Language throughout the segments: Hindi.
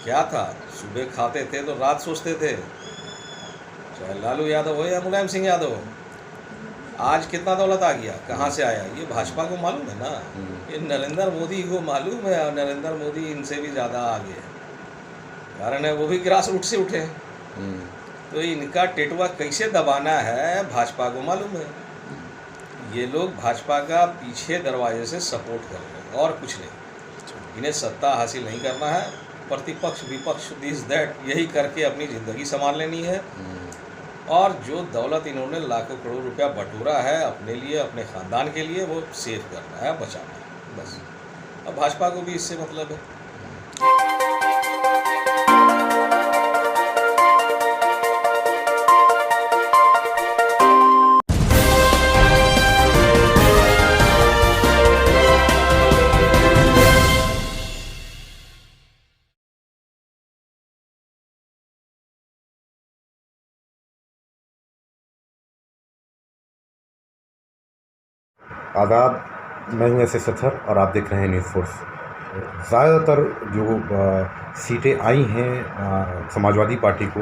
क्या था, सुबह खाते थे तो रात सोचते थे, चाहे लालू यादव हो या मुलायम सिंह यादव हो। आज कितना दौलत आ गया, कहाँ से आया, ये भाजपा को मालूम है ना, ये नरेंद्र मोदी को मालूम है, और नरेंद्र मोदी इनसे भी ज़्यादा आगे है। कारण है वो भी ग्रास रूट से उठे हैं, तो इनका टेटवा कैसे दबाना है भाजपा को मालूम है। ये लोग भाजपा का पीछे दरवाजे से सपोर्ट कर रहे हैं और कुछ नहीं। इन्हें सत्ता हासिल नहीं करना है, प्रतिपक्ष विपक्ष दिस दैट यही करके अपनी ज़िंदगी संभाल लेनी है। और जो दौलत इन्होंने लाखों करोड़ रुपया बटोरा है अपने लिए, अपने ख़ानदान के लिए, वो सेव करना है, बचाना है बस। अब भाजपा को भी इससे मतलब है। आदाब, मैं हूं एस सत्थर और आप देख रहे हैं न्यूज़ फोर्स। ज़्यादातर जो सीटें आई हैं समाजवादी पार्टी को,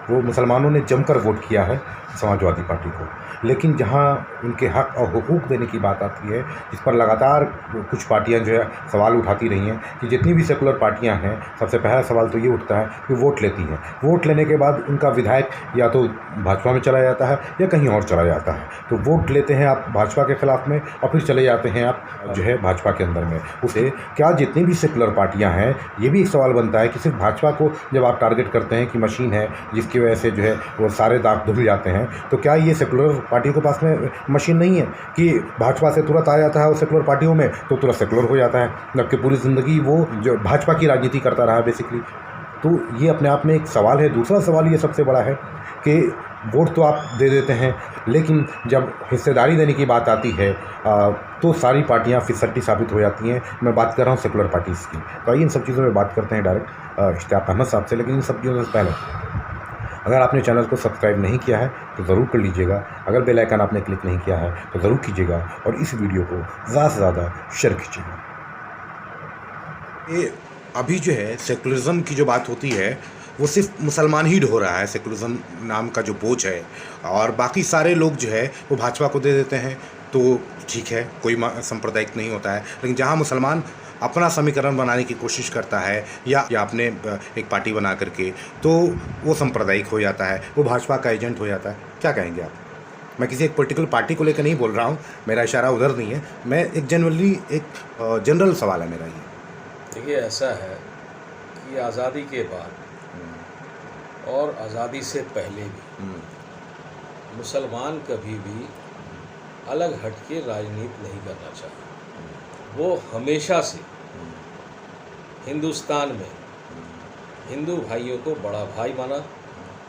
वो मुसलमानों ने जमकर वोट किया है समाजवादी पार्टी को। लेकिन जहां उनके हक़ और हुकूक देने की बात आती है, इस पर लगातार कुछ पार्टियां जो है सवाल उठाती रही हैं कि जितनी भी सेकुलर पार्टियां हैं, सबसे पहला सवाल तो ये उठता है कि वोट लेती हैं। वोट लेने के बाद उनका विधायक या तो भाजपा में चला जाता है या कहीं और चला जाता है। तो वोट लेते हैं आप भाजपा के ख़िलाफ़ में और फिर चले जाते हैं आप जो है भाजपा के अंदर में। उसे क्या जितनी भी सेकुलर पार्टियां हैं, ये भी एक सवाल बनता है कि सिर्फ भाजपा को जब आप टारगेट करते हैं कि मशीन है जिसकी वजह से जो है वो सारे दाग धुल जाते हैं, तो क्या ये सेकुलर पार्टियों के पास में मशीन नहीं है कि भाजपा से तुरंत आ जाता है और सेकुलर पार्टियों में तो तुरंत सेकुलर हो जाता है, जबकि पूरी ज़िंदगी वो जो भाजपा की राजनीति करता रहा बेसिकली। तो ये अपने आप में एक सवाल है। दूसरा सवाल ये सबसे बड़ा है कि वोट तो आप दे देते हैं, लेकिन जब हिस्सेदारी देने की बात आती है तो सारी पार्टियां फिसड्डी साबित हो जाती हैं। मैं बात कर रहा हूं सेकुलर पार्टीज़ की। तो आइए इन सब चीज़ों में बात करते हैं डायरेक्ट इश्तियाक अहमद साहब से। लेकिन इन सब चीज़ों से पहले अगर आपने चैनल को सब्सक्राइब नहीं किया है तो ज़रूर कर लीजिएगा। अगर बेल आइकन आपने क्लिक नहीं किया है तो ज़रूर कीजिएगा और इस वीडियो को ज़्यादा से ज़्यादा शेयर कीजिएगा। ये अभी जो है सेकुलरिज्म की जो बात होती है वो सिर्फ मुसलमान ही ढो रहा है, सेकुलरिज्म नाम का जो बोझ है, और बाकी सारे लोग जो है वो भाजपा को दे देते हैं। तो ठीक है, कोई सांप्रदायिक नहीं होता है, लेकिन जहाँ मुसलमान अपना समीकरण बनाने की कोशिश करता है या अपने एक पार्टी बना करके, तो वो सांप्रदायिक हो जाता है, वो भाजपा का एजेंट हो जाता है। क्या कहेंगे आप? मैं किसी एक पर्टिकुलर पार्टी को लेकर नहीं बोल रहा हूँ, मेरा इशारा उधर नहीं है, मैं एक जनरली एक जनरल सवाल है मेरा ये। देखिए, ऐसा है कि आज़ादी के बाद और आज़ादी से पहले भी मुसलमान कभी भी अलग हटके राजनीति नहीं करना चाहे। वो हमेशा से हिंदुस्तान में हिंदू भाइयों को बड़ा भाई माना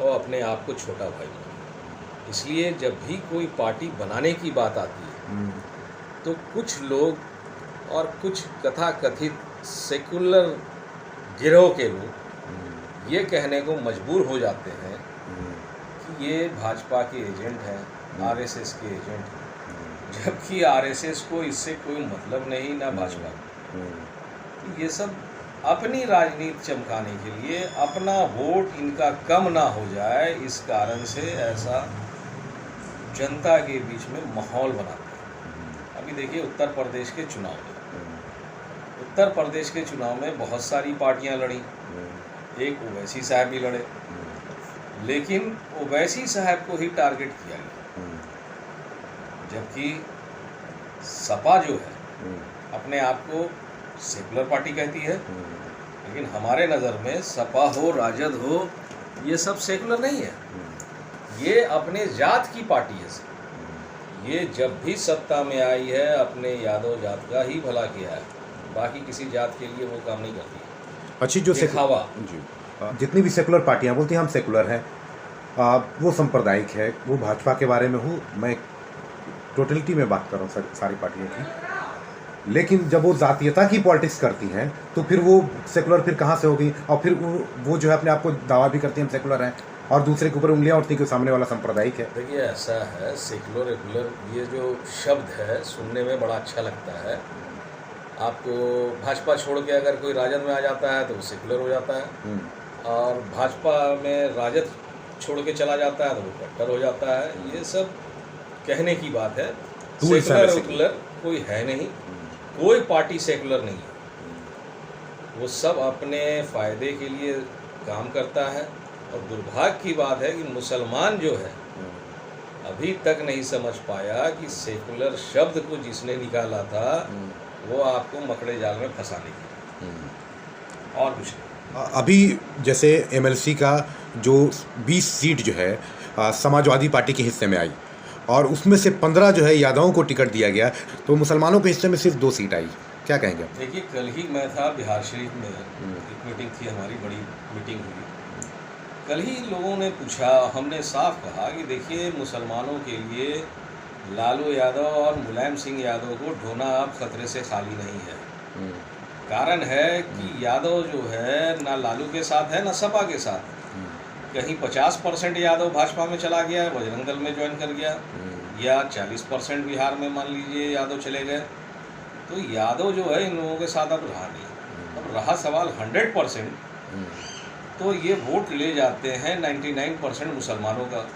और अपने आप को छोटा भाई माना। इसलिए जब भी कोई पार्टी बनाने की बात आती है तो कुछ लोग और कुछ तथाकथित सेकुलर गिरोह के लोग ये कहने को मजबूर हो जाते हैं कि ये भाजपा के एजेंट हैं, आरएसएस के एजेंट हैं, जबकि आरएसएस को इससे कोई मतलब नहीं, ना भाजपा को। ये सब अपनी राजनीति चमकाने के लिए, अपना वोट इनका कम ना हो जाए, इस कारण से ऐसा जनता के बीच में माहौल बनाते हैं। अभी देखिए उत्तर प्रदेश के चुनाव में बहुत सारी पार्टियां लड़ी, एक ओवैसी साहब भी लड़े, लेकिन ओवैसी साहब को ही टारगेट किया गया, जबकि सपा जो है अपने आप को सेकुलर पार्टी कहती है, लेकिन हमारे नज़र में सपा हो, राजद हो, ये सब सेकुलर नहीं है। ये अपने जात की पार्टी है। ये जब भी सत्ता में आई है अपने यादव जात का ही भला किया है, बाकी किसी जात के लिए वो काम नहीं करती है। अच्छी जो दिखावा जी, जितनी भी सेकुलर पार्टियां बोलती हैं हम सेकुलर हैं, वो सांप्रदायिक है, वो भाजपा के बारे में हूँ, मैं टोटलिटी में बात कर रहा हूँ सारी पार्टियों की। लेकिन जब वो जातीयता की पॉलिटिक्स करती हैं तो फिर वो सेकुलर फिर कहाँ से होगी? और फिर वो जो है अपने आप को दावा भी करती हैं हम सेकुलर हैं, और दूसरे के ऊपर उंगलियां उठती कि सामने वाला सांप्रदायिक है। देखिए, ऐसा है, सेकुलर रेगुलर ये जो शब्द है सुनने में बड़ा अच्छा लगता है, आपको भाजपा छोड़ के अगर कोई राजद में आ जाता है तो वो सेकुलर हो जाता है, और भाजपा में राजद छोड़ के चला जाता है तो वो कट्टर हो जाता है। ये सब कहने की बात है। सेकुलर वेकुलर कोई है नहीं, कोई पार्टी सेकुलर नहीं है। वो सब अपने फ़ायदे के लिए काम करता है, और दुर्भाग्य की बात है कि मुसलमान जो है अभी तक नहीं समझ पाया कि सेकुलर शब्द को जिसने निकाला था वो आपको मकड़े जाल में फंसाने के लिए, और कुछ नहीं। अभी जैसे एमएलसी का जो 20 सीट जो है समाजवादी पार्टी के हिस्से में आई, और उसमें से 15 जो है यादवों को टिकट दिया गया, तो मुसलमानों के हिस्से में सिर्फ 2 सीट आई। क्या कहेंगे? देखिए, कल ही मैं था बिहार शरीफ में, एक मीटिंग थी हमारी, बड़ी मीटिंग हुई। कल ही लोगों ने पूछा, हमने साफ कहा कि देखिए, मुसलमानों के लिए लालू यादव और मुलायम सिंह यादव को ढोना अब खतरे से खाली नहीं है। कारण है कि यादव जो है ना लालू के साथ है ना सपा के साथ है। कहीं 50% यादव भाजपा में चला गया, बजरंग दल में ज्वाइन कर गया, या 40% बिहार में मान लीजिए यादव चले गए। तो यादव जो है इन लोगों के साथ अब रहा नहीं। अब रहा सवाल 100%, तो ये वोट ले जाते हैं 99% मुसलमानों का।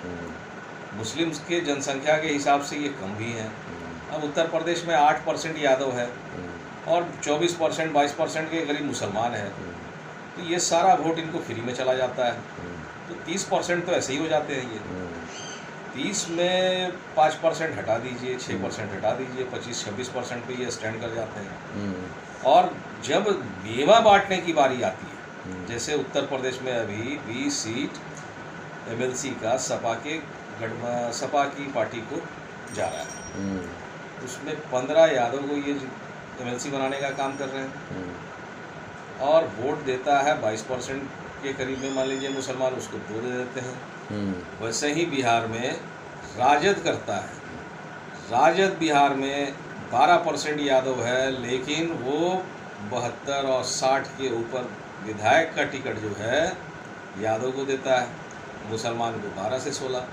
मुस्लिम्स के जनसंख्या के हिसाब से ये कम भी हैं। अब उत्तर प्रदेश में 8% यादव है और 24% 22% के करीब मुसलमान है। तो ये सारा वोट इनको फ्री में चला जाता है। तो 30% तो ऐसे ही हो जाते हैं। ये 30 में 5% हटा दीजिए, 6% हटा दीजिए, 25-26% पे ये स्टैंड कर जाते हैं। और जब मेवा बांटने की बारी आती है, जैसे उत्तर प्रदेश में अभी 20 सीट एमएलसी का सपा की पार्टी को जा रहा है, उसमें 15 यादव को ये एमएलसी बनाने का काम कर रहे हैं, और वोट देता है 22% के करीब में मान लीजिए मुसलमान, उसको 2 दे देते हैं। वैसे ही बिहार में राजद करता है। राजद बिहार में 12% यादव है, लेकिन वो 72 और 60 के ऊपर विधायक का टिकट जो है यादव को देता है, मुसलमान को 12 से 16।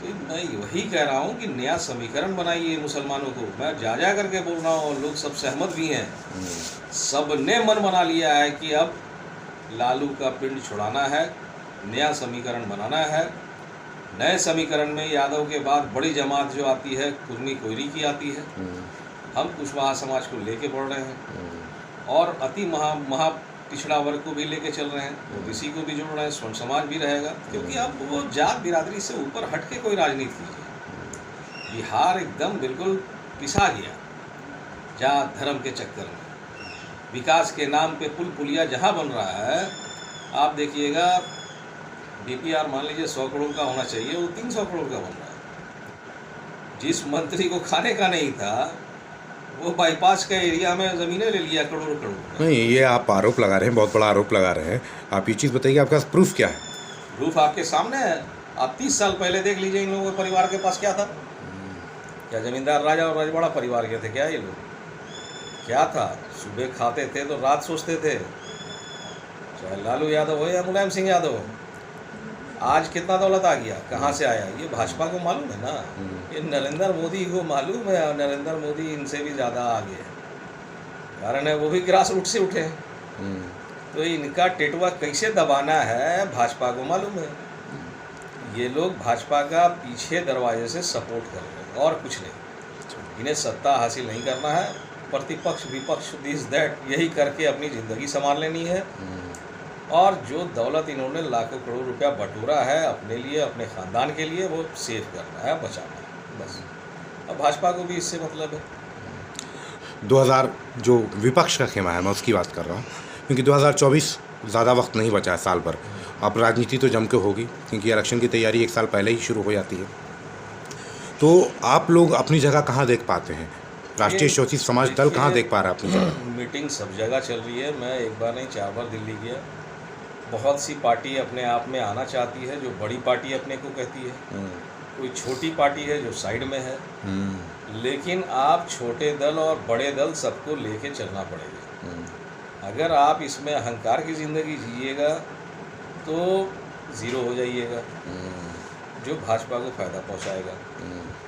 तो मैं वही कह रहा हूँ कि नया समीकरण बनाइए मुसलमानों को। मैं जा करके बोल रहा हूँ, और लोग सब सहमत भी हैं। सब ने मन बना लिया है कि अब लालू का पिंड छुड़ाना है, नया समीकरण बनाना है। नए समीकरण में यादव के बाद बड़ी जमात जो आती है कुर्मी कोयरी की आती है। हम कुशवाहा समाज को लेके बढ़ रहे हैं, और अति महा पिछड़ा वर्ग को भी लेके चल रहे हैं, ओबीसी को भी जोड़ रहे हैं, स्वर्ण समाज भी रहेगा। क्योंकि अब वो जात बिरादरी से ऊपर हट के कोई राजनीति कीजिए। बिहार एकदम बिल्कुल पिसा गया जात धर्म के चक्कर में। विकास के नाम पे पुल पुलिया जहाँ बन रहा है, आप देखिएगा डीपीआर मान लीजिए 100 करोड़ का होना चाहिए, वो 300 करोड़ का बन रहा है। जिस मंत्री को खाने का नहीं था, वो बाईपास के एरिया में ज़मीनें ले लिया करोड़। नहीं, ये आप आरोप लगा रहे हैं, बहुत बड़ा आरोप लगा रहे हैं। आप ये चीज़ बताइए, आपका प्रूफ क्या है? प्रूफ आपके सामने है। आप 30 साल पहले देख लीजिए इन लोगों के परिवार के पास क्या था। क्या जमींदार राजा और रजवाड़ा परिवार के थे क्या ये लोग? क्या था? सुबह खाते थे तो रात सोचते थे, चाहे लालू यादव हो या मुलायम सिंह यादव हो। आज कितना दौलत आ गया, कहाँ से आया? ये भाजपा को मालूम है ना, ये नरेंद्र मोदी को मालूम है। नरेंद्र मोदी इनसे भी ज़्यादा आगे है। कारण है वो भी ग्रास रूट से उठे हैं। तो इनका टेटवा कैसे दबाना है भाजपा को मालूम है। ये लोग भाजपा का पीछे दरवाजे से सपोर्ट कर रहे हैं, और कुछ नहीं। इन्हें सत्ता हासिल नहीं करना है, प्रतिपक्ष विपक्ष दिस दैट यही करके अपनी ज़िंदगी संभाल लेनी है। और जो दौलत इन्होंने लाखों करोड़ रुपया बटोरा है अपने लिए, अपने ख़ानदान के लिए, वो सेव करना है, बचाना है, बस। अब भाजपा को भी इससे मतलब है। 2000 जो विपक्ष का खेमा है, मैं उसकी बात कर रहा हूँ, क्योंकि 2024 ज़्यादा वक्त नहीं बचा है, साल भर। अब राजनीति तो जम के होगी, क्योंकि इलेक्शन की तैयारी 1 साल पहले ही शुरू हो जाती है। तो आप लोग अपनी जगह कहाँ देख पाते हैं? राष्ट्रीय शोषित समाज दल कहाँ देख पा रहा है अपनी जगह? मीटिंग सब जगह चल रही है। मैं एक बार नहीं 4 बार दिल्ली गया। बहुत सी पार्टी अपने आप में आना चाहती है, जो बड़ी पार्टी अपने को कहती है। कोई छोटी पार्टी है जो साइड में है। लेकिन आप छोटे दल और बड़े दल सबको लेके चलना पड़ेगा। अगर आप इसमें अहंकार की ज़िंदगी जिएगा तो ज़ीरो हो जाइएगा। जो भाजपा को फायदा पहुंचाएगा।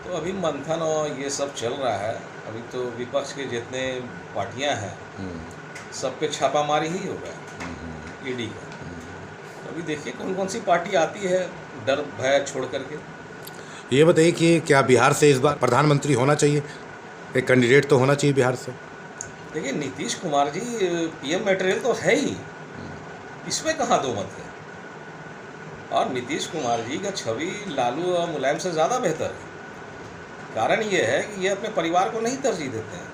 तो अभी मंथन और ये सब चल रहा है। अभी तो विपक्ष के जितने पार्टियां हैं सब पे छापामारी ही हो रहा है ईडी का। अभी देखिए कौन कौन सी पार्टी आती है डर भय छोड़ करके। ये बताइए कि क्या बिहार से इस बार प्रधानमंत्री होना चाहिए? एक कैंडिडेट तो होना चाहिए बिहार से। देखिए नीतीश कुमार जी पीएम मटेरियल तो है ही, इसमें कहाँ दो मत है। और नीतीश कुमार जी का छवि लालू और मुलायम से ज़्यादा बेहतर है। कारण ये है कि ये अपने परिवार को नहीं तरजीह देते हैं।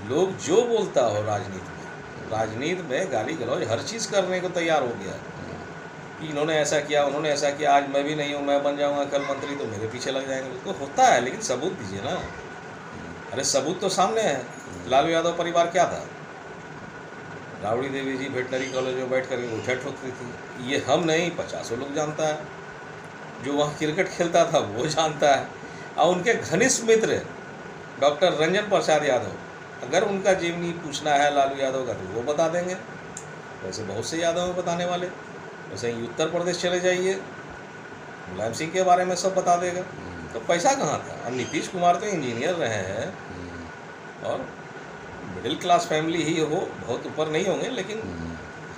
लोग जो बोलता हो राजनीति में गाली गलौज हर चीज़ करने को तैयार हो गया कि इन्होंने ऐसा किया, उन्होंने ऐसा किया, आज मैं भी नहीं हूँ, मैं बन जाऊँगा कल मंत्री तो मेरे पीछे लग जाएंगे। तो होता है, लेकिन सबूत दीजिए ना। अरे सबूत तो सामने है। लालू यादव परिवार क्या था? राबड़ी देवी जी वेटनरी कॉलेज में बैठ करके उठा ठोकती थी। ये हम नहीं, 50 लोग जानता है। जो वहाँ क्रिकेट खेलता था वो जानता है। और उनके घनिष्ठ मित्र डॉक्टर रंजन प्रसाद यादव, अगर उनका जीवनी पूछना है लालू यादव का तो वो बता देंगे। वैसे बहुत से यादव हैं बताने वाले। वैसे ही उत्तर प्रदेश चले जाइए, मुलायम सिंह के बारे में सब बता देगा। तो पैसा कहाँ था? और नीतीश कुमार तो इंजीनियर रहे हैं और मिडिल क्लास फैमिली ही हो, बहुत ऊपर नहीं होंगे, लेकिन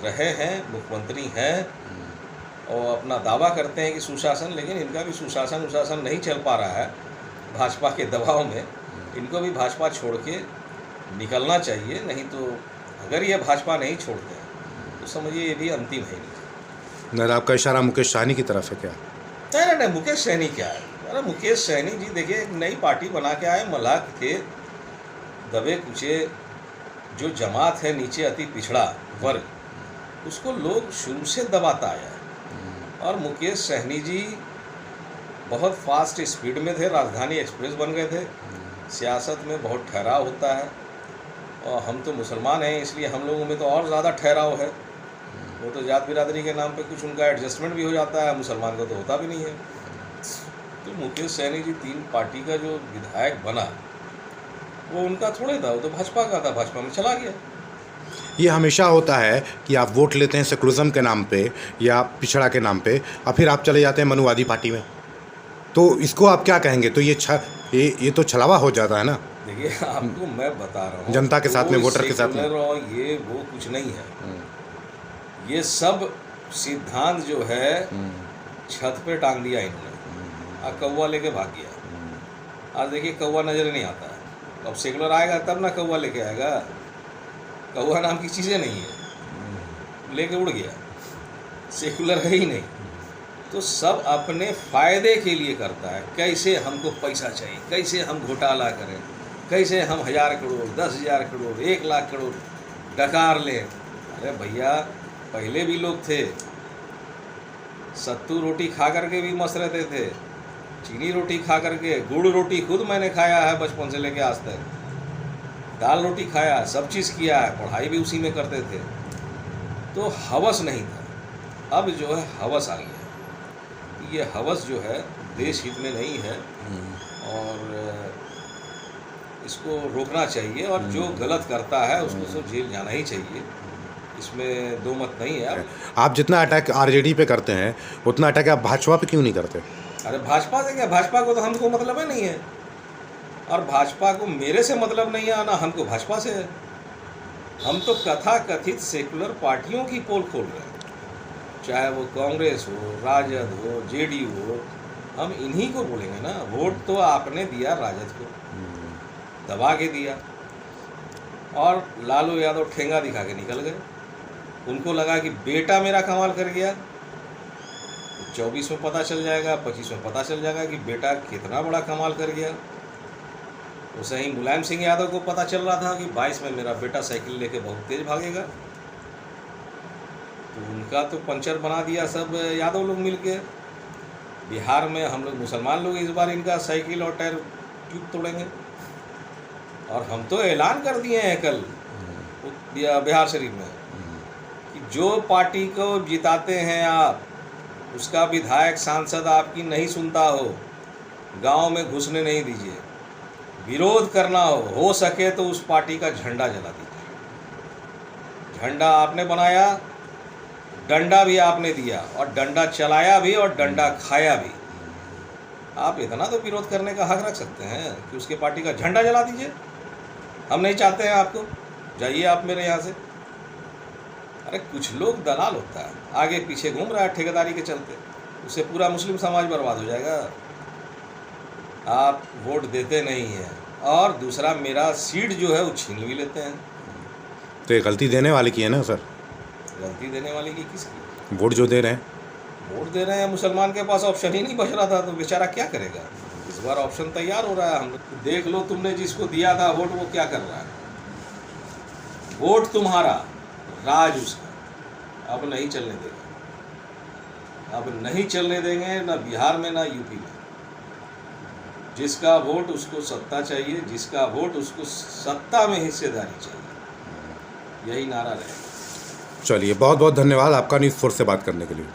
रहे हैं, मुख्यमंत्री हैं और अपना दावा करते हैं कि सुशासन, लेकिन इनका भी सुशासन नहीं चल पा रहा है भाजपा के दबाव में। इनको भी भाजपा छोड़ के निकलना चाहिए, नहीं तो अगर ये भाजपा नहीं छोड़ते तो समझिए ये भी अंतिम है। नहीं, आपका इशारा मुकेश सहनी की तरफ है क्या? नहीं, मुकेश सहनी क्या है? अरे मुकेश सहनी जी देखिए एक नई पार्टी बना के आए, मलाक थे, दबे कुचे जो जमात है नीचे अति पिछड़ा वर्ग, उसको लोग शुरू से दबाता आया है। और मुकेश सहनी जी बहुत फास्ट स्पीड में थे, राजधानी एक्सप्रेस बन गए थे। सियासत में बहुत ठहराव होता है और हम तो मुसलमान हैं, इसलिए हम लोगों में तो और ज़्यादा ठहराव है। वो तो जात बिरादरी के नाम पे कुछ उनका एडजस्टमेंट भी हो जाता है, मुसलमान को तो होता भी नहीं है। तो मुकेश सहनी जी 3 पार्टी का जो विधायक बना वो उनका थोड़े था, वो तो भाजपा का था, भाजपा में चला गया। ये हमेशा होता है कि आप वोट लेते हैं सेकुलरिज्म के नाम पे या पिछड़ा के नाम पे और फिर आप चले जाते हैं मनुवादी पार्टी में, तो इसको आप क्या कहेंगे? तो ये तो छलावा हो जाता है ना। देखिए आपको मैं बता रहा हूँ, जनता के साथ में, वोटर के साथ में, और ये वो कुछ नहीं है। ये सब सिद्धांत जो है छत पे टांग दिया इन्होंने और कौवा लेके भाग गया। आज देखिए कौवा नजर नहीं आता है, अब सेकुलर आएगा तब ना कौवा लेके आएगा। कौवा नाम की चीज़ें नहीं है, लेके उड़ गया, सेकुलर है ही नहीं। तो सब अपने फ़ायदे के लिए करता है, कैसे हमको पैसा चाहिए, कैसे हम घोटाला करें, कैसे हम 1000 करोड़ 10,000 करोड़ 1 लाख करोड़ डकार लें। अरे भैया पहले भी लोग थे, सत्तू रोटी खा करके भी मस्त रहते थे, चीनी रोटी खा करके, गुड़ रोटी खुद मैंने खाया है बचपन से लेके आज तक, दाल रोटी खाया, सब चीज़ किया है, पढ़ाई भी उसी में करते थे। तो हवस नहीं था, अब जो है हवस आ गया। ये हवस जो है देश हित में नहीं है और इसको रोकना चाहिए। और जो गलत करता है उसको तो जेल जाना ही चाहिए, इसमें दो मत नहीं है। आप जितना अटैक आरजेडी पे करते हैं उतना अटैक आप भाजपा पे क्यों नहीं करते? अरे भाजपा से क्या, भाजपा को तो हमको मतलब ही नहीं है और भाजपा को मेरे से मतलब नहीं है, ना हमको भाजपा से है। हम तो कथा कथित सेकुलर पार्टियों की पोल खोल रहे हैं, चाहे वो कांग्रेस हो, राजद हो, जेडीयू हो, हम इन्हीं को बोलेंगे ना। वोट तो आपने दिया राजद को, दबा के दिया, और लालू यादव ठेंगा दिखा के निकल गए। उनको लगा कि बेटा मेरा कमाल कर गया, 24 में पता चल जाएगा, 25 में पता चल जाएगा कि बेटा कितना बड़ा कमाल कर गया। उसे ही मुलायम सिंह यादव को पता चल रहा था कि 22 में मेरा बेटा साइकिल लेके बहुत तेज भागेगा, तो उनका तो पंचर बना दिया सब यादव लोग मिलके। बिहार में हम लोग मुसलमान लोग इस बार इनका साइकिल और टायर ट्यूब तोड़ेंगे, और हम तो ऐलान कर दिए हैं कल बिहार शरीफ में कि जो पार्टी को जिताते हैं आप, उसका विधायक सांसद आपकी नहीं सुनता हो, गांव में घुसने नहीं दीजिए। विरोध करना हो सके तो उस पार्टी का झंडा जला दीजिए। झंडा आपने बनाया, डंडा भी आपने दिया, और डंडा चलाया भी और डंडा खाया भी। आप इतना तो विरोध करने का हक रख सकते हैं कि उसके पार्टी का झंडा जला दीजिए। हम नहीं चाहते हैं आपको, जाइए आप मेरे यहाँ से। अरे कुछ लोग दलाल होता है, आगे पीछे घूम रहा है ठेकेदारी के चलते, उससे पूरा मुस्लिम समाज बर्बाद हो जाएगा। आप वोट देते नहीं हैं और दूसरा मेरा सीट जो है वो छीन भी लेते हैं। तो ये गलती देने वाले की है ना सर? गलती देने वाली की किसकी? वोट जो दे रहे हैं, वोट दे रहे हैं, मुसलमान के पास ऑप्शन ही नहीं बच रहा था तो बेचारा क्या करेगा। इस बार ऑप्शन तैयार हो रहा है। हम लोग देख लो, तुमने जिसको दिया था वोट वो क्या कर रहा है। वोट तुम्हारा, राज उसका। अब नहीं चलने देगा, अब नहीं चलने देंगे, ना बिहार में ना यूपी में। जिसका वोट उसको सत्ता चाहिए, जिसका वोट उसको सत्ता में हिस्सेदारी चाहिए, यही नारा रहेगा। चलिए बहुत बहुत धन्यवाद आपका न्यूज़ फोर्स से बात करने के लिए।